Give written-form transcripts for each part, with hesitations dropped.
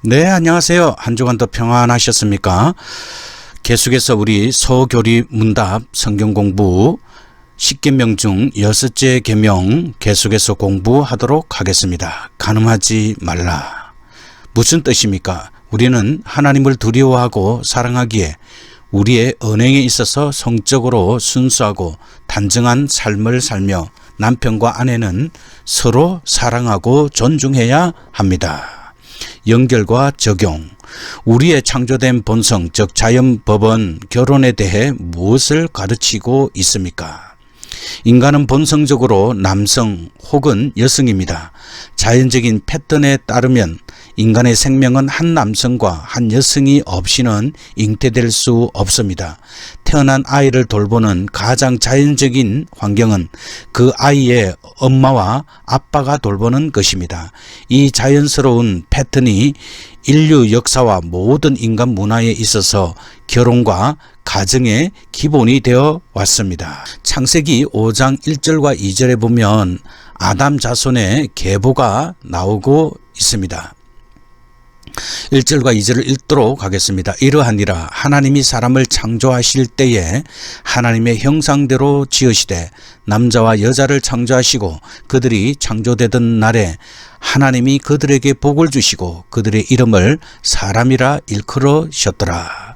네, 안녕하세요. 한 주간도 평안하셨습니까? 계속해서 우리 소교리 문답 성경 공부 10계명 중 6째 계명 계속해서 공부하도록 하겠습니다. 간음하지 말라. 무슨 뜻입니까? 우리는 하나님을 두려워하고 사랑하기에 우리의 언행에 있어서 성적으로 순수하고 단정한 삶을 살며 남편과 아내는 서로 사랑하고 존중해야 합니다. 연결과 적용. 우리의 창조된 본성, 즉 자연법은 결혼에 대해 무엇을 가르치고 있습니까? 인간은 본성적으로 남성 혹은 여성입니다. 자연적인 패턴에 따르면 인간의 생명은 한 남성과 한 여성이 없이는 잉태될 수 없습니다. 태어난 아이를 돌보는 가장 자연적인 환경은 그 아이의 엄마와 아빠가 돌보는 것입니다. 이 자연스러운 패턴이 인류 역사와 모든 인간 문화에 있어서 결혼과 가정의 기본이 되어 왔습니다. 창세기 5장 1절과 2절에 보면 아담 자손의 계보가 나오고 있습니다. 1절과 2절을 읽도록 하겠습니다. 이러하니라 하나님이 사람을 창조하실 때에 하나님의 형상대로 지으시되 남자와 여자를 창조하시고 그들이 창조되던 날에 하나님이 그들에게 복을 주시고 그들의 이름을 사람이라 일컬으셨더라.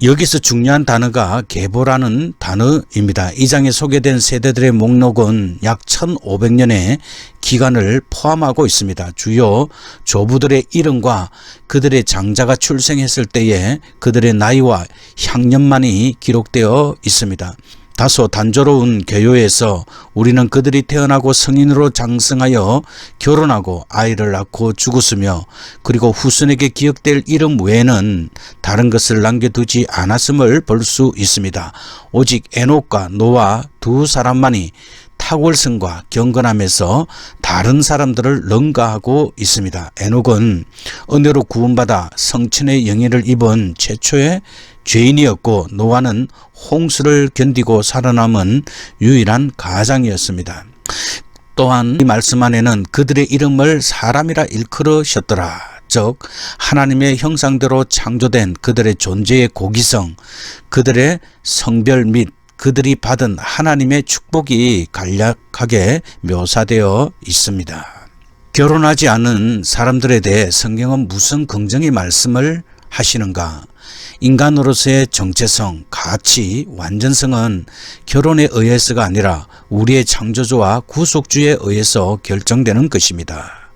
여기서 중요한 단어가 계보라는 단어입니다. 이 장에 소개된 세대들의 목록은 약 1500년의 기간을 포함하고 있습니다. 주요 조부들의 이름과 그들의 장자가 출생했을 때에 그들의 나이와 향년만이 기록되어 있습니다. 다소 단조로운 개요에서 우리는 그들이 태어나고 성인으로 장성하여 결혼하고 아이를 낳고 죽었으며 그리고 후손에게 기억될 이름 외에는 다른 것을 남겨두지 않았음을 볼 수 있습니다. 오직 에녹과 노아 두 사람만이 탁월성과 경건함에서 다른 사람들을 능가하고 있습니다. 에녹은 은혜로 구원받아 성천의 영예를 입은 최초의 죄인이었고 노아는 홍수를 견디고 살아남은 유일한 가장이었습니다. 또한 이 말씀 안에는 그들의 이름을 사람이라 일컬으셨더라. 즉 하나님의 형상대로 창조된 그들의 존재의 고기성, 그들의 성별 및 그들이 받은 하나님의 축복이 간략하게 묘사되어 있습니다. 결혼하지 않은 사람들에 대해 성경은 무슨 긍정의 말씀을 하시는가? 인간으로서의 정체성, 가치, 완전성은 결혼에 의해서가 아니라 우리의 창조주와 구속주에 의해서 결정되는 것입니다.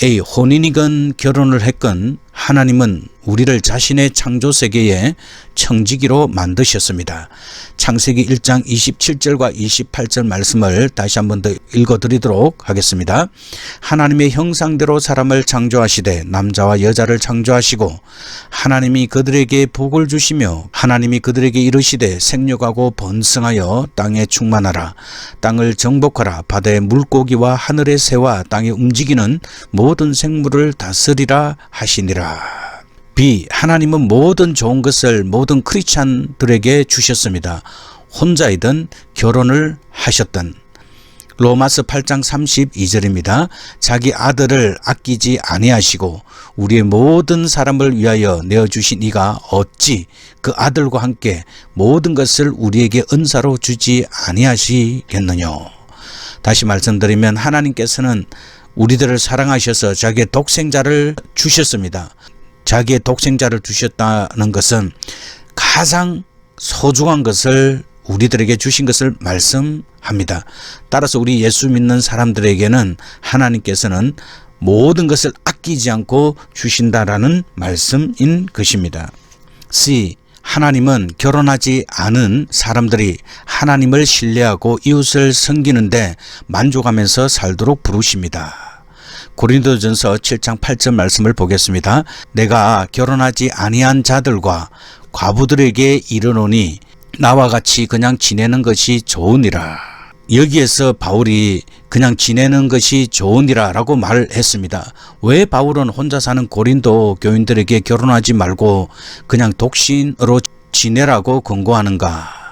A. 혼인이건 결혼을 했건 하나님은 우리를 자신의 창조 세계에 청지기로 만드셨습니다. 창세기 1장 27절과 28절 말씀을 다시 한번 더 읽어드리도록 하겠습니다. 하나님의 형상대로 사람을 창조하시되 남자와 여자를 창조하시고 하나님이 그들에게 복을 주시며 하나님이 그들에게 이르시되 생육하고 번성하여 땅에 충만하라. 땅을 정복하라. 바다의 물고기와 하늘의 새와 땅에 움직이는 모든 생물을 다스리라 하시니라. B. 하나님은 모든 좋은 것을 모든 크리스찬들에게 주셨습니다. 혼자이든 결혼을 하셨든. 로마서 8장 32절입니다. 자기 아들을 아끼지 아니하시고 우리의 모든 사람을 위하여 내어주신 이가 어찌 그 아들과 함께 모든 것을 우리에게 은사로 주지 아니하시겠느냐. 다시 말씀드리면 하나님께서는 우리들을 사랑하셔서 자기의 독생자를 주셨습니다. 자기의 독생자를 주셨다는 것은 가장 소중한 것을 우리들에게 주신 것을 말씀합니다. 따라서 우리 예수 믿는 사람들에게는 하나님께서는 모든 것을 아끼지 않고 주신다라는 말씀인 것입니다. C. 하나님은 결혼하지 않은 사람들이 하나님을 신뢰하고 이웃을 섬기는데 만족하면서 살도록 부르십니다. 고린도전서 7장 8절 말씀을 보겠습니다. 내가 결혼하지 아니한 자들과 과부들에게 이르노니 나와 같이 그냥 지내는 것이 좋으니라. 여기에서 바울이 그냥 지내는 것이 좋으니라 라고 말을 했습니다. 왜 바울은 혼자 사는 고린도 교인들에게 결혼하지 말고 그냥 독신으로 지내라고 권고하는가?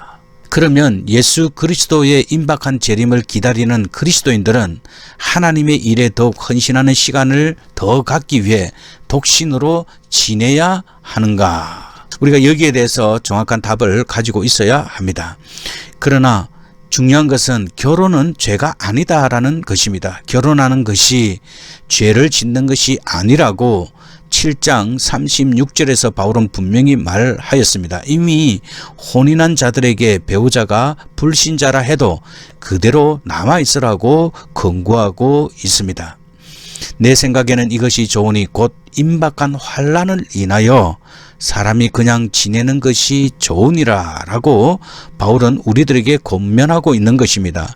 그러면 예수 그리스도의 임박한 재림을 기다리는 그리스도인들은 하나님의 일에 더욱 헌신하는 시간을 더 갖기 위해 독신으로 지내야 하는가? 우리가 여기에 대해서 정확한 답을 가지고 있어야 합니다. 그러나 중요한 것은 결혼은 죄가 아니다라는 것입니다. 결혼하는 것이 죄를 짓는 것이 아니라고 7장 36절에서 바울은 분명히 말하였습니다. 이미 혼인한 자들에게 배우자가 불신자라 해도 그대로 남아있으라고 권고하고 있습니다. 내 생각에는 이것이 좋으니 곧 임박한 환난을 인하여 사람이 그냥 지내는 것이 좋으니라 라고 바울은 우리들에게 권면하고 있는 것입니다.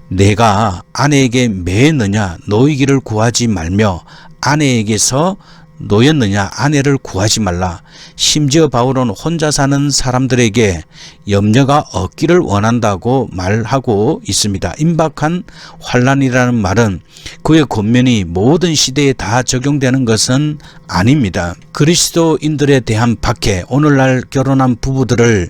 내가 아내에게 매느냐 노이기를 구하지 말며 아내에게서 노였느냐 아내를 구하지 말라. 심지어 바울은 혼자 사는 사람들에게 염려가 없기를 원한다고 말하고 있습니다. 임박한 환난이라는 말은 그의 권면이 모든 시대에 다 적용되는 것은 아닙니다. 그리스도인들에 대한 박해, 오늘날 결혼한 부부들을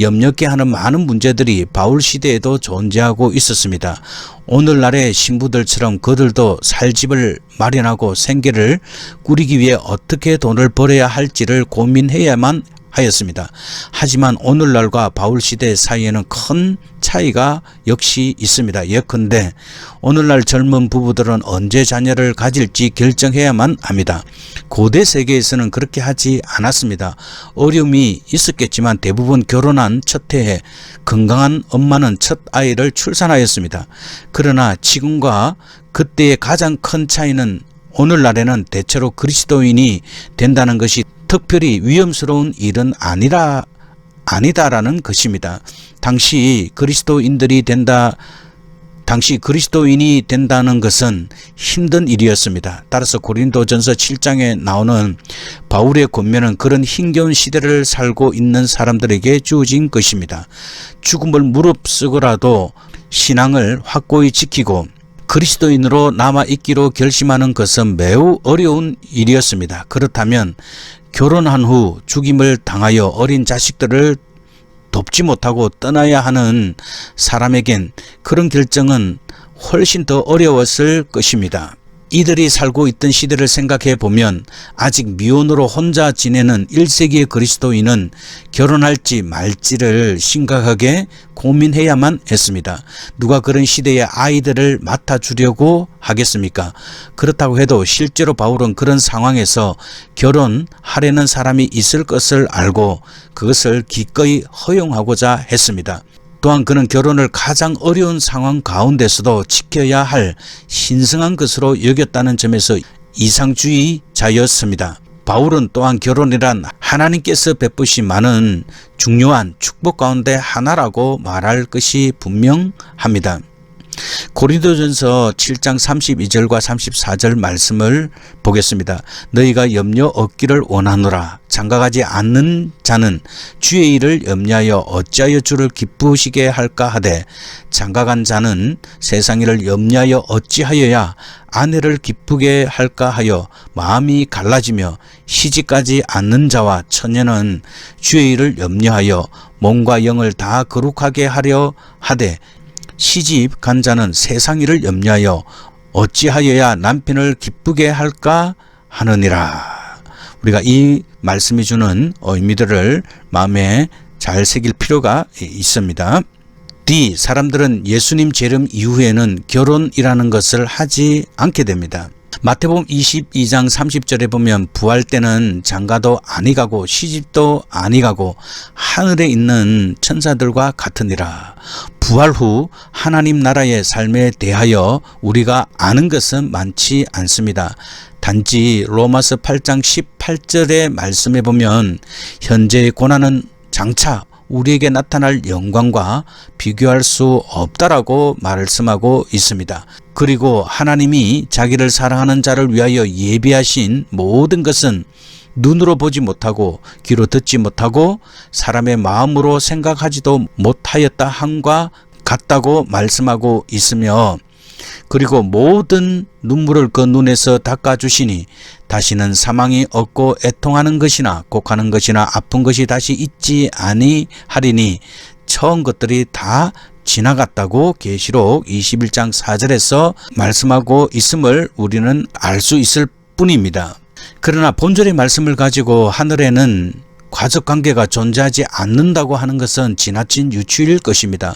염려케 하는 많은 문제들이 바울 시대에도 존재하고 있었습니다. 오늘날의 신부들처럼 그들도 살 집을 마련하고 생계를 꾸리기 위해 어떻게 돈을 벌어야 할지를 고민해야만 하였습니다. 하지만 오늘날과 바울 시대 사이에는 큰 차이가 역시 있습니다. 예컨대 오늘날 젊은 부부들은 언제 자녀를 가질지 결정해야만 합니다. 고대 세계에서는 그렇게 하지 않았습니다. 어려움이 있었겠지만 대부분 결혼한 첫 해에 건강한 엄마는 첫 아이를 출산하였습니다. 그러나 지금과 그때의 가장 큰 차이는 오늘날에는 대체로 그리스도인이 된다는 것이 특별히 위험스러운 일은 아니다라는 것입니다. 당시 그리스도인이 된다는 것은 힘든 일이었습니다. 따라서 고린도전서 7장에 나오는 바울의 권면은 그런 힘겨운 시대를 살고 있는 사람들에게 주어진 것입니다. 죽음을 무릅쓰고라도 신앙을 확고히 지키고 그리스도인으로 남아있기로 결심하는 것은 매우 어려운 일이었습니다. 그렇다면 결혼한 후 죽임을 당하여 어린 자식들을 돕지 못하고 떠나야 하는 사람에겐 그런 결정은 훨씬 더 어려웠을 것입니다. 이들이 살고 있던 시대를 생각해 보면 아직 미혼으로 혼자 지내는 1세기의 그리스도인은 결혼할지 말지를 심각하게 고민해야만 했습니다. 누가 그런 시대의 아이들을 맡아주려고 하겠습니까? 그렇다고 해도 실제로 바울은 그런 상황에서 결혼하려는 사람이 있을 것을 알고 그것을 기꺼이 허용하고자 했습니다. 또한 그는 결혼을 가장 어려운 상황 가운데서도 지켜야 할 신성한 것으로 여겼다는 점에서 이상주의자였습니다. 바울은 또한 결혼이란 하나님께서 베푸신 많은 중요한 축복 가운데 하나라고 말할 것이 분명합니다. 고린도전서 7장 32절과 34절 말씀을 보겠습니다. 너희가 염려 없기를 원하노라. 장가가지 않는 자는 주의 일을 염려하여 어찌하여 주를 기쁘시게 할까 하되 장가간 자는 세상 일을 염려하여 어찌하여야 아내를 기쁘게 할까 하여 마음이 갈라지며 시집가지 않는 자와 처녀는 주의 일을 염려하여 몸과 영을 다 거룩하게 하려 하되 시집 간 자는 세상 일을 염려하여 어찌하여야 남편을 기쁘게 할까 하느니라. 우리가 이 말씀이 주는 의미들을 마음에 잘 새길 필요가 있습니다. D. 사람들은 예수님 재림 이후에는 결혼이라는 것을 하지 않게 됩니다. 마태복음 22장 30절에 보면 부활 때는 장가도 아니 가고 시집도 아니 가고 하늘에 있는 천사들과 같으니라. 부활 후 하나님 나라의 삶에 대하여 우리가 아는 것은 많지 않습니다. 단지 로마서 8장 18절의 말씀에 보면 현재의 고난은 장차 우리에게 나타날 영광과 비교할 수 없다라고 말씀하고 있습니다. 그리고 하나님이 자기를 사랑하는 자를 위하여 예비하신 모든 것은 눈으로 보지 못하고 귀로 듣지 못하고 사람의 마음으로 생각하지도 못하였다 함과 같다고 말씀하고 있으며 그리고 모든 눈물을 그 눈에서 닦아주시니 다시는 사망이 없고 애통하는 것이나 곡하는 것이나 아픈 것이 다시 있지 아니하리니 처음 것들이 다 지나갔다고 계시록 21장 4절에서 말씀하고 있음을 우리는 알 수 있을 뿐입니다. 그러나 본절의 말씀을 가지고 하늘에는 가족관계가 존재하지 않는다고 하는 것은 지나친 유추일 것입니다.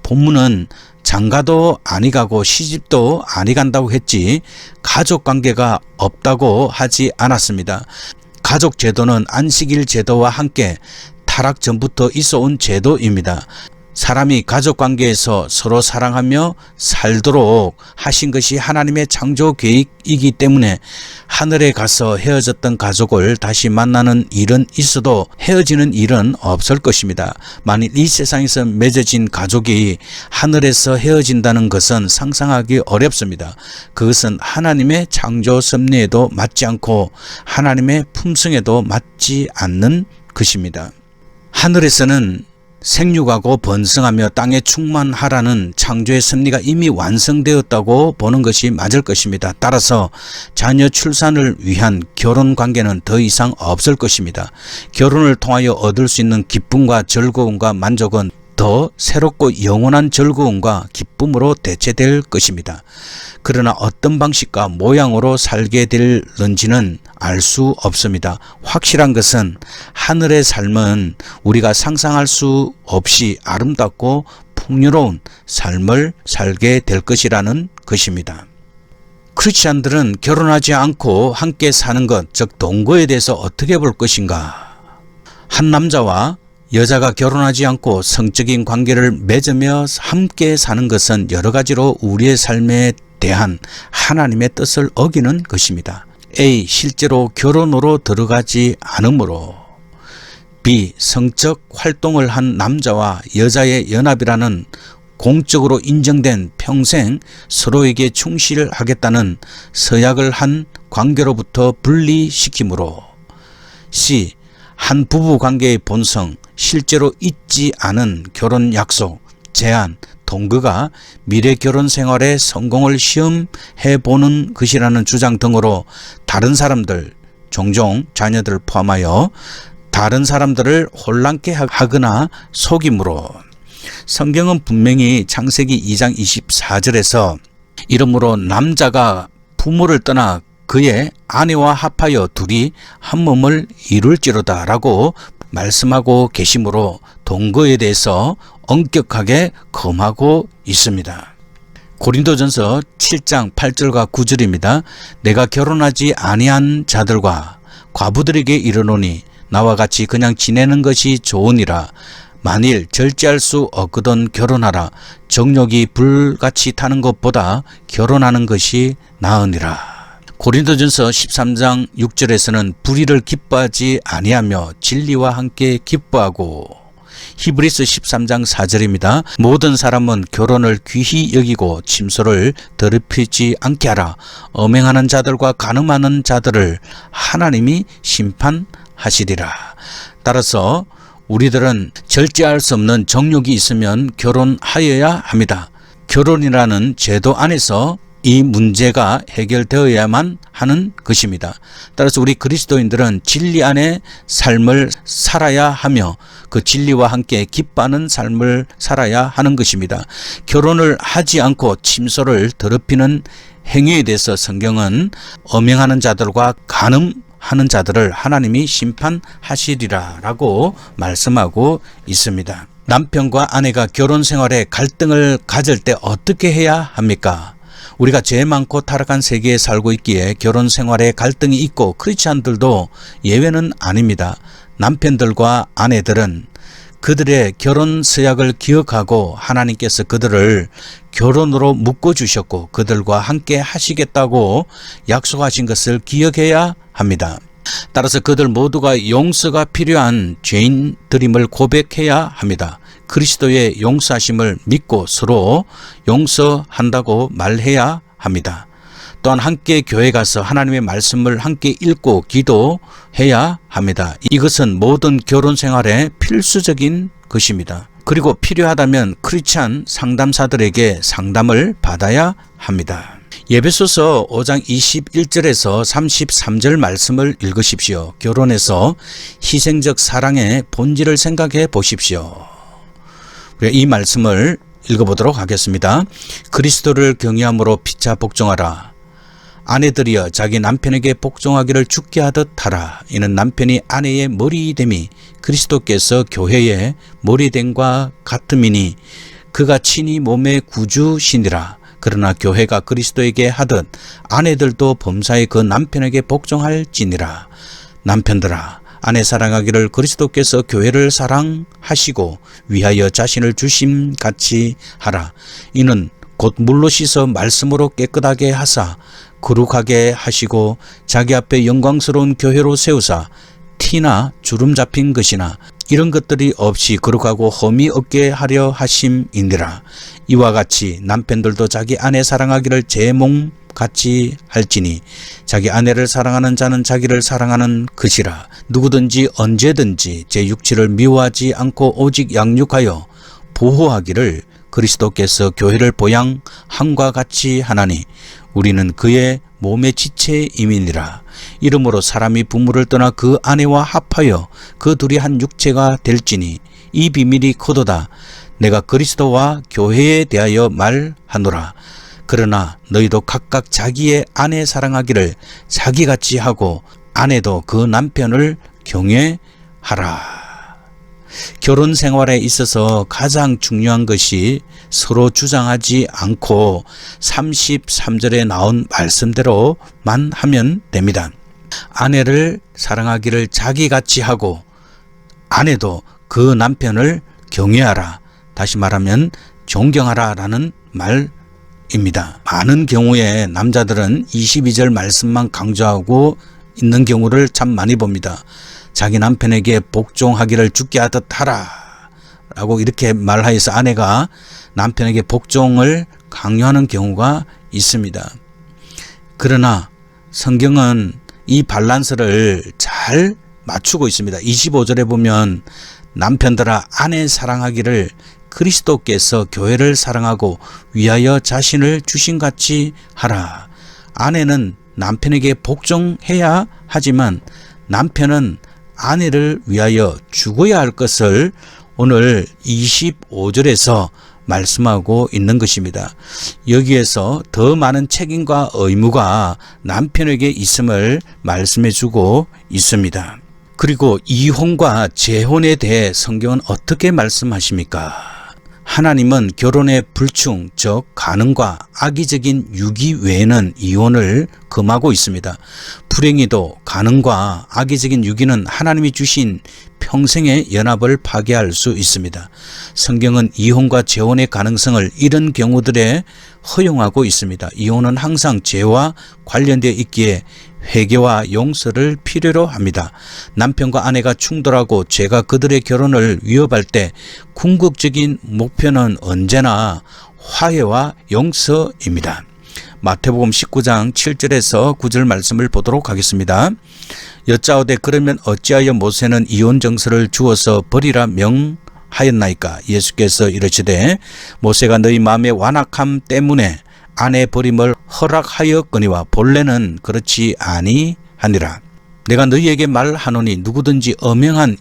본문은 장가도 아니 가고 시집도 아니 간다고 했지 가족관계가 없다고 하지 않았습니다. 가족제도는 안식일 제도와 함께 타락 전부터 있어 온 제도입니다. 사람이 가족관계에서 서로 사랑하며 살도록 하신 것이 하나님의 창조 계획이기 때문에 하늘에 가서 헤어졌던 가족을 다시 만나는 일은 있어도 헤어지는 일은 없을 것입니다. 만일 이 세상에서 맺어진 가족이 하늘에서 헤어진다는 것은 상상하기 어렵습니다. 그것은 하나님의 창조 섭리에도 맞지 않고 하나님의 품성에도 맞지 않는 것입니다. 하늘에서는 생육하고 번성하며 땅에 충만하라는 창조의 섭리가 이미 완성되었다고 보는 것이 맞을 것입니다. 따라서 자녀 출산을 위한 결혼 관계는 더 이상 없을 것입니다. 결혼을 통하여 얻을 수 있는 기쁨과 즐거움과 만족은 더 새롭고 영원한 즐거움과 기쁨으로 대체될 것입니다. 그러나 어떤 방식과 모양으로 살게 될는지는 알 수 없습니다. 확실한 것은 하늘의 삶은 우리가 상상할 수 없이 아름답고 풍요로운 삶을 살게 될 것이라는 것입니다. 크리스찬들은 결혼하지 않고 함께 사는 것, 즉 동거에 대해서 어떻게 볼 것인가? 한 남자와 여자가 결혼하지 않고 성적인 관계를 맺으며 함께 사는 것은 여러 가지로 우리의 삶에 대한 하나님의 뜻을 어기는 것입니다. A. 실제로 결혼으로 들어가지 않으므로. B. 성적 활동을 한 남자와 여자의 연합이라는 공적으로 인정된 평생 서로에게 충실하겠다는 서약을 한 관계로부터 분리시키므로. C. 한 부부 관계의 본성, 실제로 있지 않은 결혼 약속, 제안, 동거가 미래 결혼 생활의 성공을 시험해 보는 것이라는 주장 등으로 다른 사람들, 종종 자녀들을 포함하여 다른 사람들을 혼란케 하거나 속임으로. 성경은 분명히 창세기 2장 24절에서 이러므로 남자가 부모를 떠나 그의 아내와 합하여 둘이 한 몸을 이룰지로다 라고 말씀하고 계시므로 동거에 대해서 엄격하게 검하고 있습니다. 고린도전서 7장 8절과 9절입니다. 내가 결혼하지 아니한 자들과 과부들에게 이르노니 나와 같이 그냥 지내는 것이 좋으니라. 만일 절제할 수 없거든 결혼하라. 정욕이 불같이 타는 것보다 결혼하는 것이 나으니라. 고린도전서 13장 6절에서는 불의를 기뻐하지 아니하며 진리와 함께 기뻐하고. 히브리서 13장 4절입니다. 모든 사람은 결혼을 귀히 여기고 침소를 더럽히지 않게 하라. 엄행하는 자들과 간음하는 자들을 하나님이 심판하시리라. 따라서 우리들은 절제할 수 없는 정욕이 있으면 결혼하여야 합니다. 결혼이라는 제도 안에서 이 문제가 해결되어야만 하는 것입니다. 따라서 우리 그리스도인들은 진리 안에 삶을 살아야 하며 그 진리와 함께 기뻐하는 삶을 살아야 하는 것입니다. 결혼을 하지 않고 침소를 더럽히는 행위에 대해서 성경은 엄행하는 자들과 간음하는 자들을 하나님이 심판하시리라 라고 말씀하고 있습니다. 남편과 아내가 결혼 생활에 갈등을 가질 때 어떻게 해야 합니까? 우리가 죄 많고 타락한 세계에 살고 있기에 결혼 생활에 갈등이 있고 크리스찬들도 예외는 아닙니다. 남편들과 아내들은 그들의 결혼 서약을 기억하고 하나님께서 그들을 결혼으로 묶어주셨고 그들과 함께 하시겠다고 약속하신 것을 기억해야 합니다. 따라서 그들 모두가 용서가 필요한 죄인들임을 고백해야 합니다. 그리스도의 용서하심을 믿고 서로 용서한다고 말해야 합니다. 또한 함께 교회 가서 하나님의 말씀을 함께 읽고 기도해야 합니다. 이것은 모든 결혼 생활에 필수적인 것입니다. 그리고 필요하다면 크리스찬 상담사들에게 상담을 받아야 합니다. 에베소서 5장 21절에서 33절 말씀을 읽으십시오. 결혼에서 희생적 사랑의 본질을 생각해 보십시오. 이 말씀을 읽어보도록 하겠습니다. 그리스도를 경외함으로 피차 복종하라. 아내들이여 자기 남편에게 복종하기를 죽게 하듯 하라. 이는 남편이 아내의 머리됨이 그리스도께서 교회의 머리됨과 같음이니 그가 친히 몸의 구주시니라. 그러나 교회가 그리스도에게 하듯 아내들도 범사에 그 남편에게 복종할지니라. 남편들아 아내 사랑하기를 그리스도께서 교회를 사랑하시고 위하여 자신을 주심같이 하라. 이는 곧 물로 씻어 말씀으로 깨끗하게 하사 거룩하게 하시고 자기 앞에 영광스러운 교회로 세우사 티나 주름 잡힌 것이나 이런 것들이 없이 거룩하고 흠이 없게 하려 하심이니라. 이와 같이 남편들도 자기 아내 사랑하기를 제 몸같이 할지니 자기 아내를 사랑하는 자는 자기를 사랑하는 것이라. 누구든지 언제든지 제 육체를 미워하지 않고 오직 양육하여 보호하기를 그리스도께서 교회를 보양함과 같이 하나니 우리는 그의 몸의 지체임이니라. 이러므로 사람이 부모를 떠나 그 아내와 합하여 그 둘이 한 육체가 될지니 이 비밀이 크도다. 내가 그리스도와 교회에 대하여 말하노라. 그러나 너희도 각각 자기의 아내 사랑하기를 자기같이 하고 아내도 그 남편을 경외하라. 결혼 생활에 있어서 가장 중요한 것이 서로 주장하지 않고 33절에 나온 말씀대로만 하면 됩니다. 아내를 사랑하기를 자기같이 하고 아내도 그 남편을 경외하라. 다시 말하면 존경하라 라는 말입니다. 많은 경우에 남자들은 22절 말씀만 강조하고 있는 경우를 참 많이 봅니다. 자기 남편에게 복종하기를 죽게 하듯 하라 라고 이렇게 말하여서 아내가 남편에게 복종을 강요하는 경우가 있습니다. 그러나 성경은 이 밸런스를 잘 맞추고 있습니다. 25절에 보면 남편들아 아내 사랑하기를 그리스도께서 교회를 사랑하고 위하여 자신을 주신같이 하라. 아내는 남편에게 복종해야 하지만 남편은 아내를 위하여 죽어야 할 것을 오늘 25절에서 말씀하고 있는 것입니다. 여기에서 더 많은 책임과 의무가 남편에게 있음을 말씀해 주고 있습니다. 그리고 이혼과 재혼에 대해 성경은 어떻게 말씀하십니까? 하나님은 결혼의 불충, 즉 간음과 악의적인 유기 외에는 이혼을 금하고 있습니다. 불행히도 간음과 악의적인 유기는 하나님이 주신 평생의 연합을 파괴할 수 있습니다. 성경은 이혼과 재혼의 가능성을 이런 경우들에 허용하고 있습니다. 이혼은 항상 죄와 관련되어 있기에 회개와 용서를 필요로 합니다. 남편과 아내가 충돌하고 죄가 그들의 결혼을 위협할 때 궁극적인 목표는 언제나 화해와 용서입니다. 마태복음 19장 7절에서 9절 말씀을 보도록 하겠습니다. 여짜오되 그러면 어찌하여 모세는 이혼 정서를 주어서 버리라 명하였나이까? 예수께서 이르시되 모세가 너희 마음의 완악함 때문에 아내 버림을 허락하였거니와 본래는 그렇지 아니하니라. 내가 너희에게 말하노니 누구든지 엄명한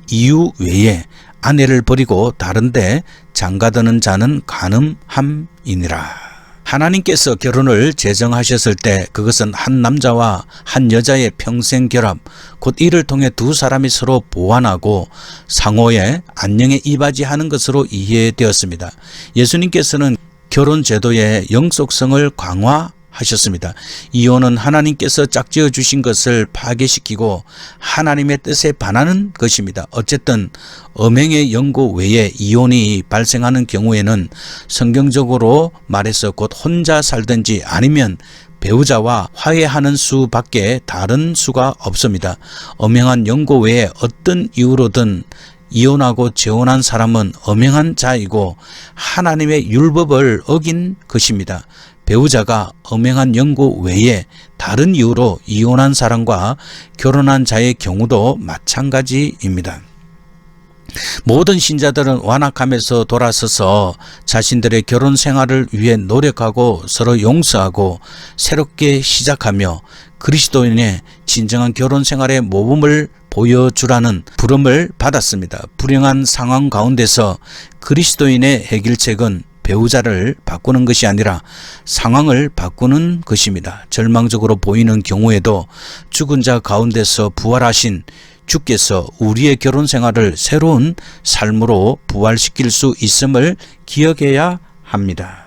이유 외에 아내를 버리고 다른데 장가드는 자는 간음함이니라. 하나님께서 결혼을 제정하셨을 때 그것은 한 남자와 한 여자의 평생 결합, 곧 이를 통해 두 사람이 서로 보완하고 상호의 안녕에 이바지하는 것으로 이해되었습니다. 예수님께서는 결혼 제도의 영속성을 강화하셨습니다. 이혼은 하나님께서 짝지어 주신 것을 파괴시키고 하나님의 뜻에 반하는 것입니다. 어쨌든 엄행의 연고 외에 이혼이 발생하는 경우에는 성경적으로 말해서 곧 혼자 살든지 아니면 배우자와 화해하는 수밖에 다른 수가 없습니다. 엄행한 연고 외에 어떤 이유로든 이혼하고 재혼한 사람은 엄행한 자이고 하나님의 율법을 어긴 것입니다. 배우자가 엄행한 연고 외에 다른 이유로 이혼한 사람과 결혼한 자의 경우도 마찬가지입니다. 모든 신자들은 완악함에서 돌아서서 자신들의 결혼 생활을 위해 노력하고 서로 용서하고 새롭게 시작하며 그리스도인의 진정한 결혼 생활의 모범을 보여주라는 부름을 받았습니다. 불행한 상황 가운데서 그리스도인의 해결책은 배우자를 바꾸는 것이 아니라 상황을 바꾸는 것입니다. 절망적으로 보이는 경우에도 죽은 자 가운데서 부활하신 주께서 우리의 결혼 생활을 새로운 삶으로 부활시킬 수 있음을 기억해야 합니다.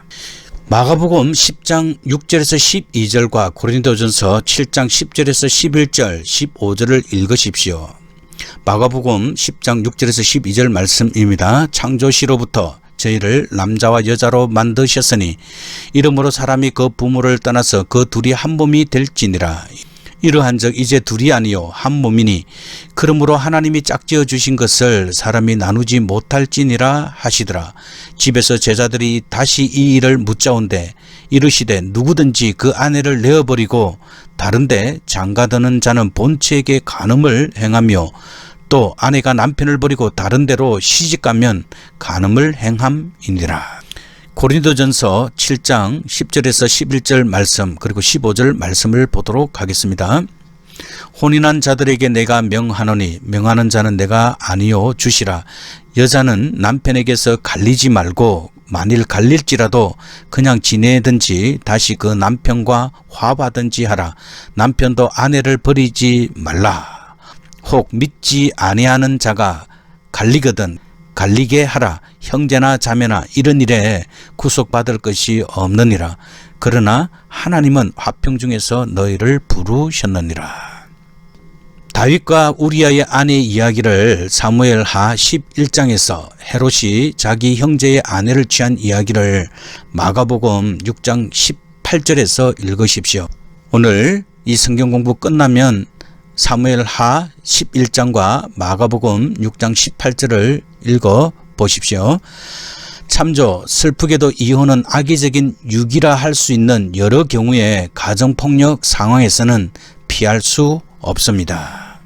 마가복음 10장 6절에서 12절과 고린도전서 7장 10절에서 11절, 15절을 읽으십시오. 마가복음 10장 6절에서 12절 말씀입니다. 창조시로부터 저희를 남자와 여자로 만드셨으니 이러므로 사람이 그 부모를 떠나서 그 둘이 한 몸이 될지니라. 이러한즉 이제 둘이 아니요 한 몸이니 그러므로 하나님이 짝지어 주신 것을 사람이 나누지 못할지니라 하시더라. 집에서 제자들이 다시 이 일을 묻자온대 이르시되 누구든지 그 아내를 내어버리고 다른데 장가드는 자는 본체에게 간음을 행하며 또 아내가 남편을 버리고 다른 데로 시집가면 간음을 행함이니라. 고린도전서 7장 10절에서 11절 말씀 그리고 15절 말씀을 보도록 하겠습니다. 혼인한 자들에게 내가 명하노니 명하는 자는 내가 아니요 주시라. 여자는 남편에게서 갈리지 말고 만일 갈릴지라도 그냥 지내든지 다시 그 남편과 화하든지 하라. 남편도 아내를 버리지 말라. 혹 믿지 아니하는 자가 갈리거든 갈리게 하라. 형제나 자매나 이런 일에 구속받을 것이 없느니라. 그러나 하나님은 화평 중에서 너희를 부르셨느니라. 다윗과 우리아의 아내 이야기를 사무엘하 11장에서 헤롯이 자기 형제의 아내를 취한 이야기를 마가복음 6장 18절에서 읽으십시오. 오늘 이 성경 공부 끝나면 사무엘하 11장과 마가복음 6장 18절을 읽어 보십시오. 참조, 슬프게도 이혼은 악의적인 유기라 할 수 있는 여러 경우의 가정폭력 상황에서는 피할 수 없습니다.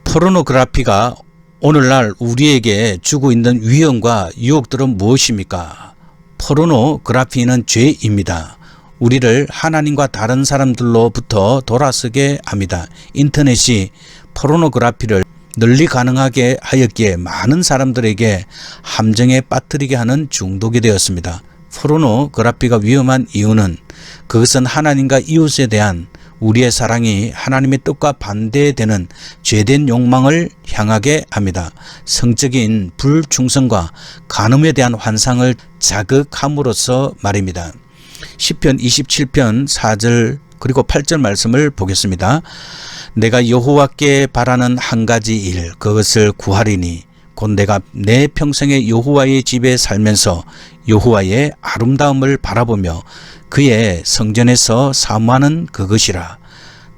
포르노그라피가 오늘날 우리에게 주고 있는 위험과 유혹들은 무엇입니까? 포르노그라피는 죄입니다. 우리를 하나님과 다른 사람들로부터 돌아서게 합니다. 인터넷이 포르노그라피를 널리 가능하게 하였기에 많은 사람들에게 함정에 빠뜨리게 하는 중독이 되었습니다. 포르노그라피가 위험한 이유는 그것은 하나님과 이웃에 대한 우리의 사랑이 하나님의 뜻과 반대되는 죄된 욕망을 향하게 합니다. 성적인 불충성과 간음에 대한 환상을 자극함으로써 말입니다. 시편 27편 4절 그리고 8절 말씀을 보겠습니다. 내가 여호와께 바라는 한 가지 일 그것을 구하리니 곧 내가 내 평생에 여호와의 집에 살면서 여호와의 아름다움을 바라보며 그의 성전에서 사모하는 그것이라.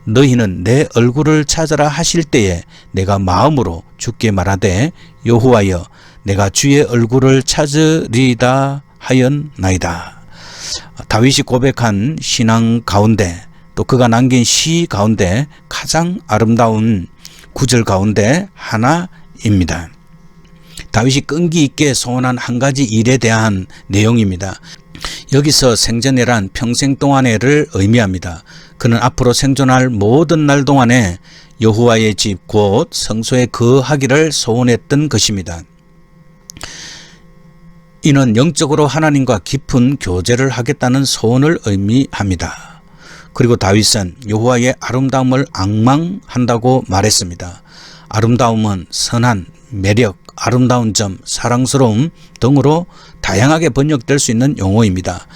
너희는 내 얼굴을 찾아라 하실 때에 내가 마음으로 주께 말하되 여호와여 내가 주의 얼굴을 찾으리다 하였나이다. 다윗이 고백한 신앙 가운데 또 그가 남긴 시 가운데 가장 아름다운 구절 가운데 하나입니다. 다윗이 끈기 있게 소원한 한 가지 일에 대한 내용입니다. 여기서 생전이란 평생 동안에를 의미합니다. 그는 앞으로 생존할 모든 날 동안에 여호와의 집 곧 성소에 거하기를 소원했던 것입니다. 이는 영적으로 하나님과 깊은 교제를 하겠다는 소원을 의미합니다. 그리고 다윗은 여호와의 아름다움을 앙망한다고 말했습니다. 아름다움은 선한, 매력, 아름다운 점, 사랑스러움 등으로 다양하게 번역될 수 있는 용어입니다.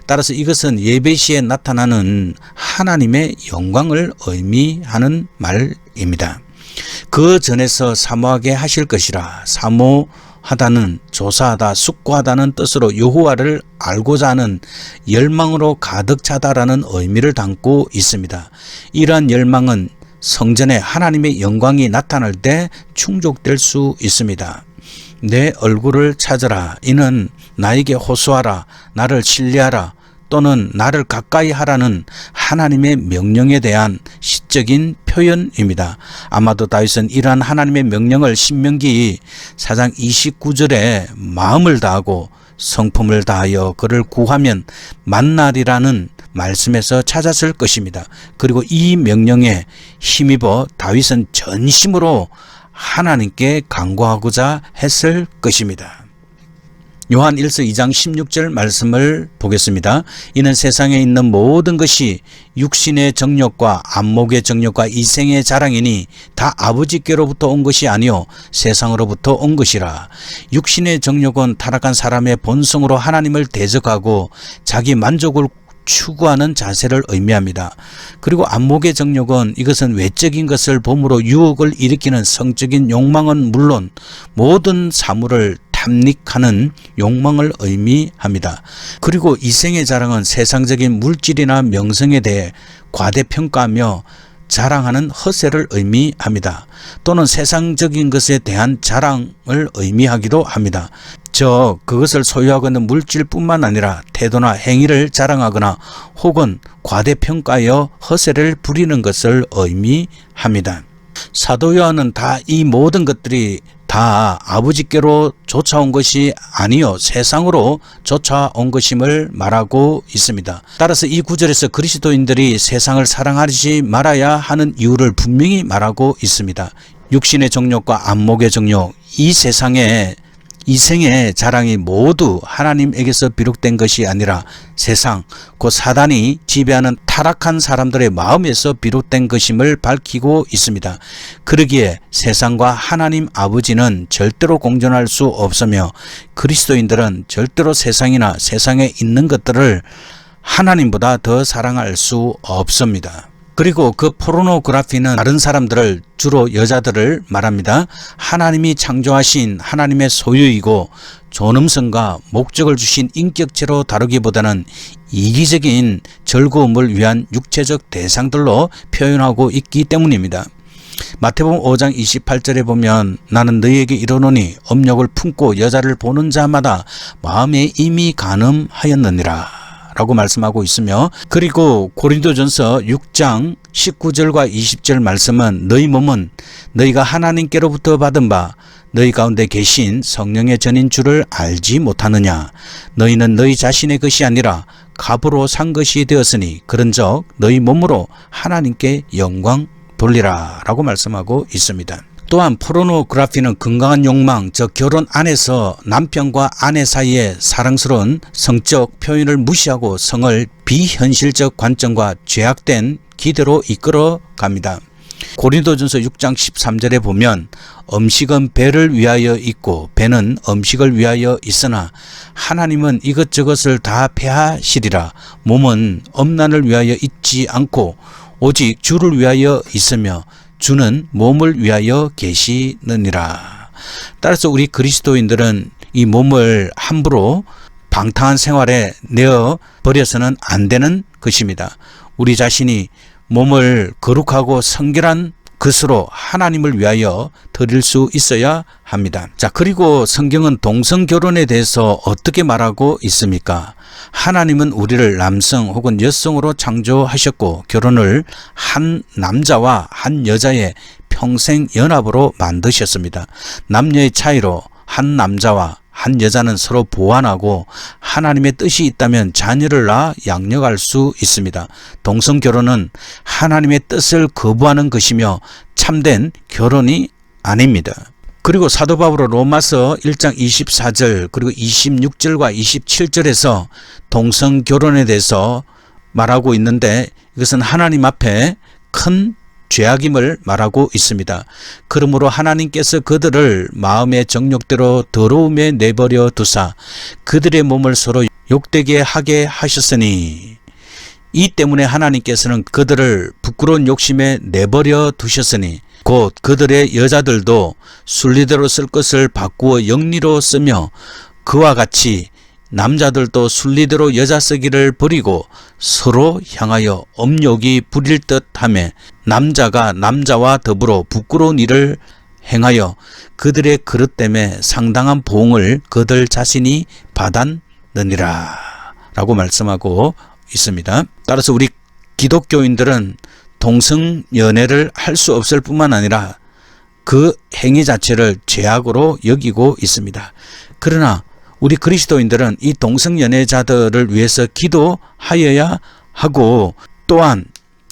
따라서 이것은 예배 시에 나타나는 하나님의 영광을 의미하는 말입니다. 그 전에서 사모하게 하실 것이라. 사모하다는 조사하다, 숙고하다는 뜻으로 여호와를 알고자 하는 열망으로 가득 차다라는 의미를 담고 있습니다. 이러한 열망은 성전에 하나님의 영광이 나타날 때 충족될 수 있습니다. 내 얼굴을 찾으라. 이는 나에게 호소하라. 나를 신뢰하라. 또는 나를 가까이 하라는 하나님의 명령에 대한 시적인 표현입니다. 아마도 다윗은 이러한 하나님의 명령을 신명기 4장 29절에 마음을 다하고 성품을 다하여 그를 구하면 만나리라는 말씀에서 찾았을 것입니다. 그리고 이 명령에 힘입어 다윗은 전심으로 하나님께 간구하고자 했을 것입니다. 요한 1서 2장 16절 말씀을 보겠습니다. 이는 세상에 있는 모든 것이 육신의 정욕과 안목의 정욕과 이생의 자랑이니 다 아버지께로부터 온 것이 아니요 세상으로부터 온 것이라. 육신의 정욕은 타락한 사람의 본성으로 하나님을 대적하고 자기 만족을 추구하는 자세를 의미합니다. 그리고 안목의 정욕은 이것은 외적인 것을 봄으로 유혹을 일으키는 성적인 욕망은 물론 모든 사물을 탐닉하는 욕망을 의미합니다. 그리고 이생의 자랑은 세상적인 물질이나 명성에 대해 과대평가하며 자랑하는 허세를 의미합니다. 또는 세상적인 것에 대한 자랑을 의미하기도 합니다. 즉 그것을 소유하고 있는 물질뿐만 아니라 태도나 행위를 자랑하거나 혹은 과대평가하여 허세를 부리는 것을 의미합니다. 사도 요한은 다 이 모든 것들이 다 아버지께로 쫓아온 것이 아니요 세상으로 쫓아온 것임을 말하고 있습니다. 따라서 이 구절에서 그리스도인들이 세상을 사랑하지 말아야 하는 이유를 분명히 말하고 있습니다. 육신의 정욕과 안목의 정욕, 이 세상에 이생의 자랑이 모두 하나님에게서 비롯된 것이 아니라 세상, 곧 사단이 지배하는 타락한 사람들의 마음에서 비롯된 것임을 밝히고 있습니다. 그러기에 세상과 하나님 아버지는 절대로 공존할 수 없으며 그리스도인들은 절대로 세상이나 세상에 있는 것들을 하나님보다 더 사랑할 수 없습니다. 그리고 그 포르노그래피는 다른 사람들을, 주로 여자들을 말합니다. 하나님이 창조하신 하나님의 소유이고 존엄성과 목적을 주신 인격체로 다루기보다는 이기적인 즐거움을 위한 육체적 대상들로 표현하고 있기 때문입니다. 마태복음 5장 28절에 보면 나는 너희에게 이르노니 음욕을 품고 여자를 보는 자마다 마음에 이미 간음하였느니라 라고 말씀하고 있으며, 그리고 고린도전서 6장 19절과 20절 말씀은 너희 몸은 너희가 하나님께로부터 받은 바 너희 가운데 계신 성령의 전인 줄을 알지 못하느냐. 너희는 너희 자신의 것이 아니라 값으로 산 것이 되었으니 그런즉 너희 몸으로 하나님께 영광 돌리라 라고 말씀하고 있습니다. 또한 포르노그래피는 건강한 욕망, 즉 결혼 안에서 남편과 아내 사이의 사랑스러운 성적 표현을 무시하고 성을 비현실적 관점과 죄악된 기대로 이끌어 갑니다. 고린도전서 6장 13절에 보면 음식은 배를 위하여 있고 배는 음식을 위하여 있으나 하나님은 이것저것을 다 폐하시리라. 몸은 음란을 위하여 있지 않고 오직 주를 위하여 있으며 주는 몸을 위하여 계시느니라. 따라서 우리 그리스도인들은 이 몸을 함부로 방탕한 생활에 내어 버려서는 안 되는 것입니다. 우리 자신이 몸을 거룩하고 성결한 것으로 하나님을 위하여 드릴 수 있어야 합니다. 자, 그리고 성경은 동성결혼에 대해서 어떻게 말하고 있습니까? 하나님은 우리를 남성 혹은 여성으로 창조하셨고 결혼을 한 남자와 한 여자의 평생 연합으로 만드셨습니다. 남녀의 차이로 한 남자와 한 여자는 서로 보완하고 하나님의 뜻이 있다면 자녀를 낳아 양육할 수 있습니다. 동성결혼은 하나님의 뜻을 거부하는 것이며 참된 결혼이 아닙니다. 그리고 사도 바울은 로마서 1장 24절 그리고 26절과 27절에서 동성결혼에 대해서 말하고 있는데 이것은 하나님 앞에 큰 죄악임을 말하고 있습니다. 그러므로 하나님께서 그들을 마음의 정욕대로 더러움에 내버려 두사 그들의 몸을 서로 욕되게 하게 하셨으니 이 때문에 하나님께서는 그들을 부끄러운 욕심에 내버려 두셨으니 곧 그들의 여자들도 순리대로 쓸 것을 바꾸어 영리로 쓰며 그와 같이 남자들도 순리대로 여자 쓰기를 버리고 서로 향하여 음욕이 부릴 듯하며 남자가 남자와 더불어 부끄러운 일을 행하여 그들의 그릇 때문에 상당한 보응을 그들 자신이 받았느니라 라고 말씀하고 있습니다. 따라서 우리 기독교인들은 동성연애를 할 수 없을 뿐만 아니라 그 행위 자체를 죄악으로 여기고 있습니다. 그러나 우리 그리스도인들은 이 동성연애자들을 위해서 기도하여야 하고 또한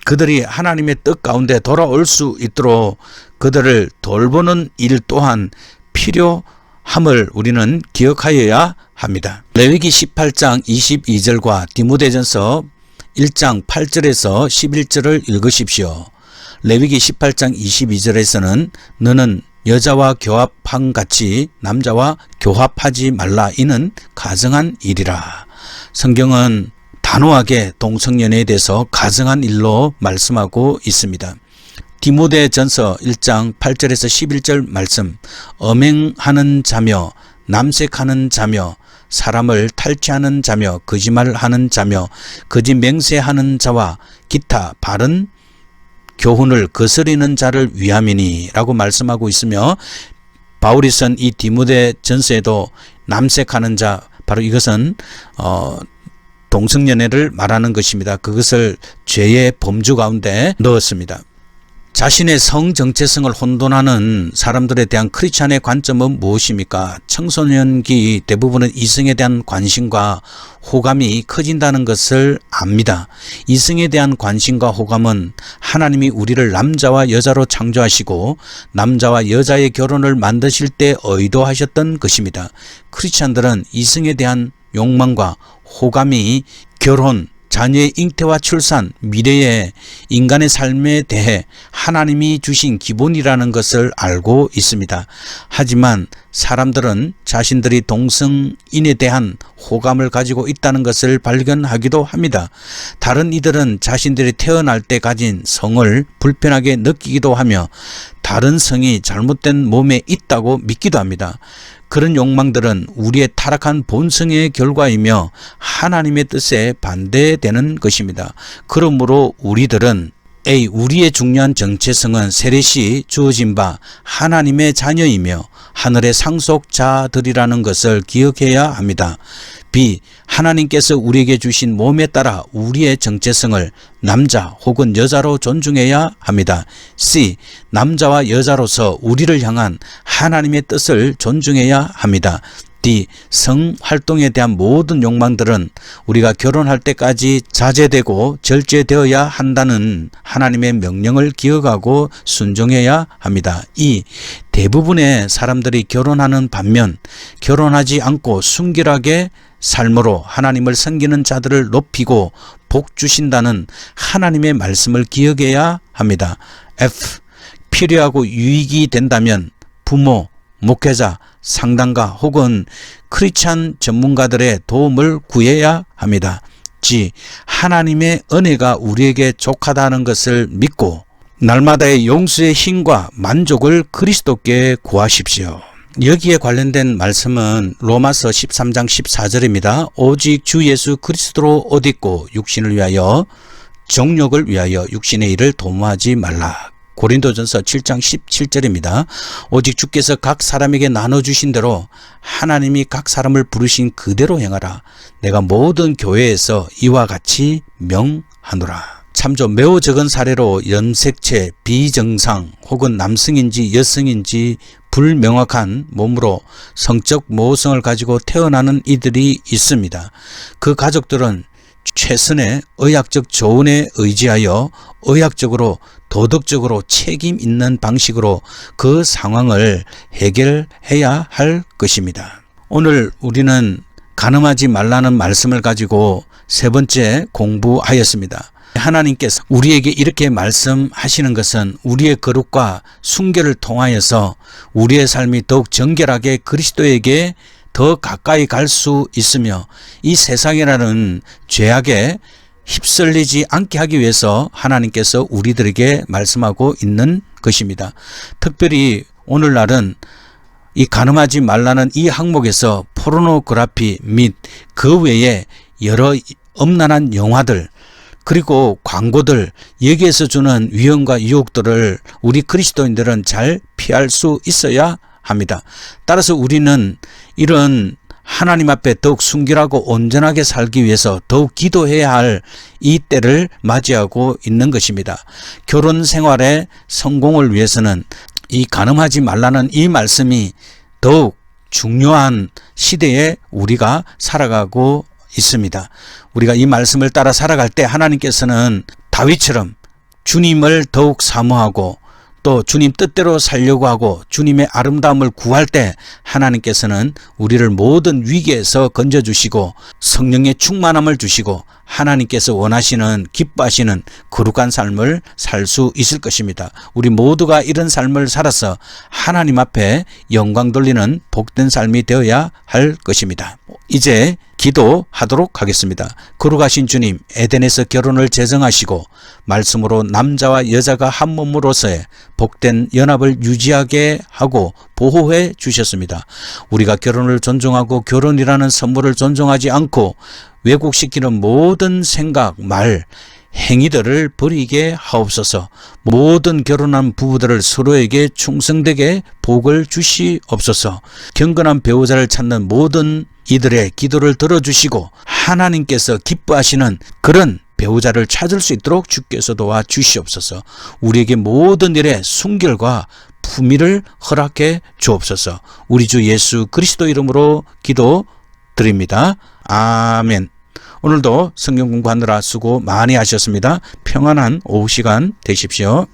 그들이 하나님의 뜻 가운데 돌아올 수 있도록 그들을 돌보는 일 또한 필요함을 우리는 기억하여야 합니다. 레위기 18장 22절과 디모데전서 1장 8절에서 11절을 읽으십시오. 레위기 18장 22절에서는 너는 여자와 교합한 같이 남자와 교합하지 말라. 이는 가정한 일이라. 성경은 단호하게 동성연애에 대해서 가정한 일로 말씀하고 있습니다. 디모데전서 1장 8절에서 11절 말씀, 엄행하는 자며 남색하는 자며 사람을 탈취하는 자며 거짓말하는 자며 거짓 맹세하는 자와 기타 바른 교훈을 거스리는 자를 위함이니 라고 말씀하고 있으며, 바울이 쓴 이 디모데전서에도 남색하는 자, 바로 이것은 동성연애를 말하는 것입니다. 그것을 죄의 범주 가운데 넣었습니다. 자신의 성 정체성을 혼돈하는 사람들에 대한 크리스찬의 관점은 무엇입니까? 청소년기 대부분은 이성에 대한 관심과 호감이 커진다는 것을 압니다. 이성에 대한 관심과 호감은 하나님이 우리를 남자와 여자로 창조하시고 남자와 여자의 결혼을 만드실 때 의도하셨던 것입니다. 크리스찬들은 이성에 대한 욕망과 호감이 결혼, 자녀의 잉태와 출산, 미래의 인간의 삶에 대해 하나님이 주신 기본이라는 것을 알고 있습니다. 하지만 사람들은 자신들이 동성인에 대한 호감을 가지고 있다는 것을 발견하기도 합니다. 다른 이들은 자신들이 태어날 때 가진 성을 불편하게 느끼기도 하며 다른 성이 잘못된 몸에 있다고 믿기도 합니다. 그런 욕망들은 우리의 타락한 본성의 결과이며 하나님의 뜻에 반대되는 것입니다. 그러므로 우리들은 우리의 중요한 정체성은 세례시 주어진 바 하나님의 자녀이며 하늘의 상속자들이라는 것을 기억해야 합니다. B. 하나님께서 우리에게 주신 몸에 따라 우리의 정체성을 남자 혹은 여자로 존중해야 합니다. C. 남자와 여자로서 우리를 향한 하나님의 뜻을 존중해야 합니다. D. 성활동에 대한 모든 욕망들은 우리가 결혼할 때까지 자제되고 절제되어야 한다는 하나님의 명령을 기억하고 순종해야 합니다. E. 대부분의 사람들이 결혼하는 반면 결혼하지 않고 순결하게 삶으로 하나님을 섬기는 자들을 높이고 복 주신다는 하나님의 말씀을 기억해야 합니다. F. 필요하고 유익이 된다면 부모, 목회자, 상담가 혹은 크리스찬 전문가들의 도움을 구해야 합니다. G. 하나님의 은혜가 우리에게 족하다는 것을 믿고 날마다의 용서의 힘과 만족을 그리스도께 구하십시오. 여기에 관련된 말씀은 로마서 13장 14절입니다. 오직 주 예수 그리스도로 옷 입고 육신을 위하여 정욕을 위하여 육신의 일을 도모하지 말라. 고린도전서 7장 17절입니다. 오직 주께서 각 사람에게 나눠주신 대로 하나님이 각 사람을 부르신 그대로 행하라. 내가 모든 교회에서 이와 같이 명하노라. 참조 매우 적은 사례로 염색체, 비정상 혹은 남성인지 여성인지 불명확한 몸으로 성적 모성을 가지고 태어나는 이들이 있습니다. 그 가족들은 최선의 의학적 조언에 의지하여 의학적으로 도덕적으로 책임 있는 방식으로 그 상황을 해결해야 할 것입니다. 오늘 우리는 간음하지 말라는 말씀을 가지고 세 번째 공부하였습니다. 하나님께서 우리에게 이렇게 말씀하시는 것은 우리의 거룩과 순결을 통하여서 우리의 삶이 더욱 정결하게 그리스도에게 더 가까이 갈 수 있으며 이 세상이라는 죄악에 휩쓸리지 않게 하기 위해서 하나님께서 우리들에게 말씀하고 있는 것입니다. 특별히 오늘날은 이 간음하지 말라는 이 항목에서 포르노그래피 및 그 외에 여러 엄란한 영화들 그리고 광고들 여기에서 주는 위험과 유혹들을 우리 그리스도인들은 잘 피할 수 있어야 합니다. 따라서 우리는 이런 하나님 앞에 더욱 순결하고 온전하게 살기 위해서 더욱 기도해야 할 이 때를 맞이하고 있는 것입니다. 결혼 생활의 성공을 위해서는 이 간음하지 말라는 이 말씀이 더욱 중요한 시대에 우리가 살아가고 있습니다. 우리가 이 말씀을 따라 살아갈 때 하나님께서는 다윗처럼 주님을 더욱 사모하고 또 주님 뜻대로 살려고 하고 주님의 아름다움을 구할 때 하나님께서는 우리를 모든 위기에서 건져주시고 성령의 충만함을 주시고 하나님께서 원하시는 기뻐하시는 거룩한 삶을 살 수 있을 것입니다. 우리 모두가 이런 삶을 살아서 하나님 앞에 영광 돌리는 복된 삶이 되어야 할 것입니다. 이제 기도하도록 하겠습니다. 거룩하신 주님, 에덴에서 결혼을 제정하시고 말씀으로 남자와 여자가 한 몸으로서의 복된 연합을 유지하게 하고 보호해 주셨습니다. 우리가 결혼을 존중하고 결혼이라는 선물을 존중하지 않고 왜곡시키는 모든 생각, 말, 행위들을 버리게 하옵소서. 모든 결혼한 부부들을 서로에게 충성되게 복을 주시옵소서. 경건한 배우자를 찾는 모든 이들의 기도를 들어주시고 하나님께서 기뻐하시는 그런 배우자를 찾을 수 있도록 주께서 도와 주시옵소서. 우리에게 모든 일에 순결과 품위를 허락해 주옵소서. 우리 주 예수 그리스도 이름으로 기도드립니다. 아멘. 오늘도 성경 공부하느라 수고 많이 하셨습니다. 평안한 오후 시간 되십시오.